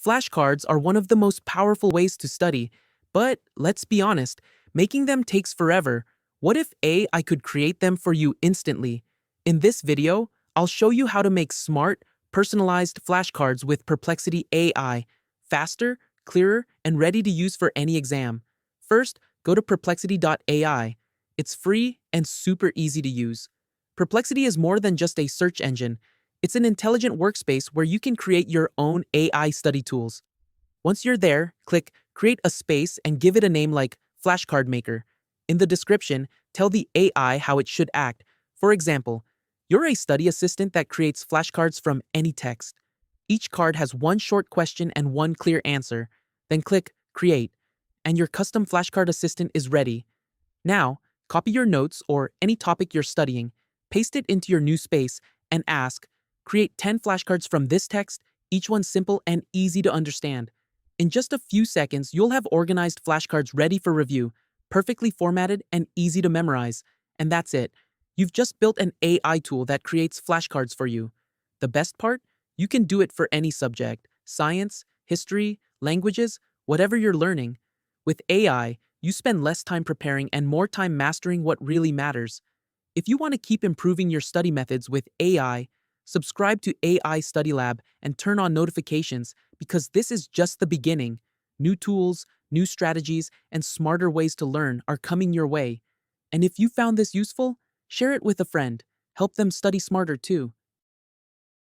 Flashcards are one of the most powerful ways to study, but let's be honest, making them takes forever. What if AI could create them for you instantly? In this video, I'll show you how to make smart, personalized flashcards with Perplexity AI, faster, clearer, and ready to use for any exam. First, go to perplexity.ai. It's free and super easy to use. Perplexity is more than just a search engine. It's an intelligent workspace where you can create your own AI study tools. Once you're there, click Create a Space and give it a name like Flashcard Maker. In the description, tell the AI how it should act. For example, you're a study assistant that creates flashcards from any text. Each card has one short question and one clear answer. Then click Create, and your custom flashcard assistant is ready. Now, copy your notes or any topic you're studying, paste it into your new space, and ask, create 10 flashcards from this text, each one simple and easy to understand. In just a few seconds, you'll have organized flashcards ready for review, perfectly formatted and easy to memorize. And that's it. You've just built an AI tool that creates flashcards for you. The best part? You can do it for any subject, science, history, languages, whatever you're learning. With AI, you spend less time preparing and more time mastering what really matters. If you want to keep improving your study methods with AI, subscribe to AI Study Lab and turn on notifications because this is just the beginning. New tools, new strategies, and smarter ways to learn are coming your way. And if you found this useful, share it with a friend. Help them study smarter too.